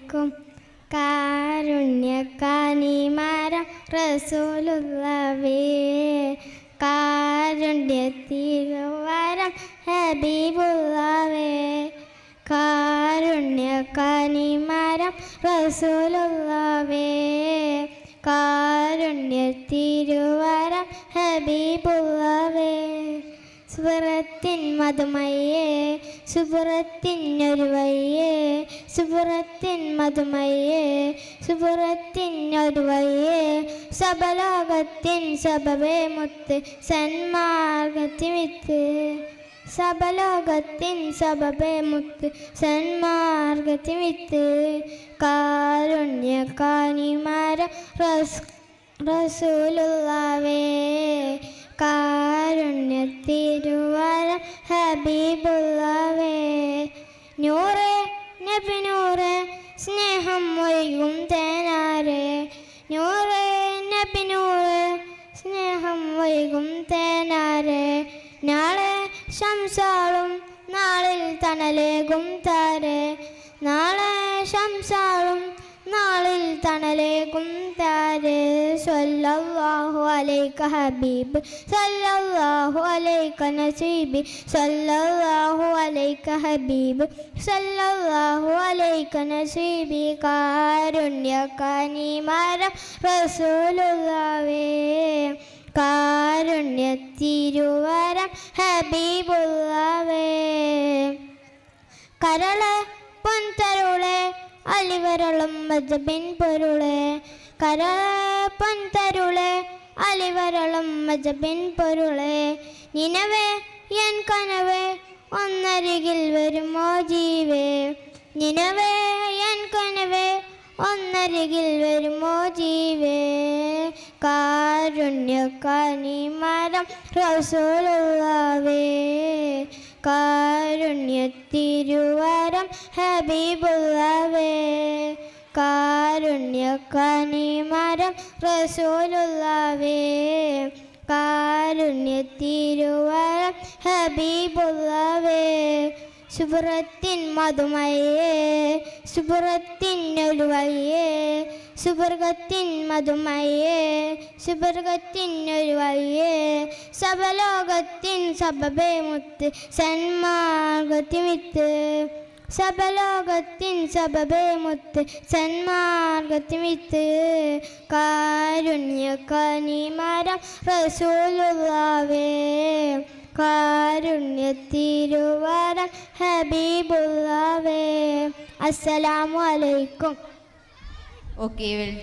അലൈക്കും. കാരുണ്യക്കാനിമാരം റസൂലുള്ളാവേ, കാരുണ്യത്തിരുവരം ഹബീബുള്ളാവേ. കാരുണ്യക്കാനിമാരം റസൂലുള്ളാവേ, കാരുണ്യത്തിരുവരം ഹബീബുള്ളാവേ. സുബറത്തിൻ മധുമയ്യേ, സുബറത്തിനൊരു വയ്യേ, സുബറത്തിൻ മധുമയ്യേ, സുബറത്തിനൊരു വയ്യേ. സബലോകത്തിൻ സബബേ മുത്ത് സന്മാർഗത്തിമിത്ത്, സബലോകത്തിൻ സബബേ മുത്ത് സന്മാർഗത്തിമിത്ത്. കാരുണ്യക്കാനിമാരം റസൂലുള്ളാവേ, കാരുണ്യത്തിരുവരം ഹബീബുള്ളാവേ. നൂറേ നബി നൂറേ, സ്നേഹം ഒഴുകും തേനാരേ. നൂറേ നബി നൂറേ, സ്നേഹം ഒഴുകും തേനാരേ. നാളെ ശംസാളും നാളിൽ തണലേകും താരേ. നാളെ ശംസാളും നാളിൽ തണലേകും താരേ. സല്ലല്ലാഹു അലൈക ഹബീബ്, സല്ലല്ലാഹു അലൈക നസീബി, സല്ലല്ലാഹു അലൈക ഹബീബ്, സല്ലല്ലാഹു അലൈക നസീബി. കാരുണ്യക്കാനിമാരം റസൂലുള്ളാവേ, കാരുണ്യത്തിരുവരം ഹബീബുള്ളാവേ. കരളെ പൊൻതരുളെ അലിവരളും മജബിൻ പൊരുളെ, കരളെ പൊൻതരുളെ അലിവരളും മജബിൻ പൊരുളെ. നിനവേ എൻ കനവേ ഒന്നരികിൽ വരുമോ ജീവേ, നിനവേ എൻ കനവേ ഒന്നരികിൽ വരുമോ ജീവേ. കാരുണ്യക്കാനിമാരം റസൂലുള്ളാവേ, കാരുണ്യത്തിരുവരം ഹബീബുള്ളാവേ. കാരുണ്യക്കാനിമാരം റസൂലുള്ളാവേ, കാരുണ്യത്തിരുവരം ഹബീബുള്ളാവേ. സുബറത്തിൻ മധുമയ്യേ, സുബറത്തിനൊരു വയ്യേ, സുബർഗത്തിൻ മധുമയ്യേ, സുബർഗത്തിനൊരു വയ്യേ. സബലോകത്തിൻ സബബേ മുത്ത് സന്മാർഗത്തിമിത്ത്, സബലോകത്തിൻ സബബേ മുത്ത് സന്മാർഗത്തിമിത്ത്. കാരുണ്യക്കാനിമാരം റസൂലുള്ളാവേ, കാരുണ്യത്തിരുവരം ഹബീബുള്ളാവേ. അസ്സലാമു അലൈക്കും. Okay, well.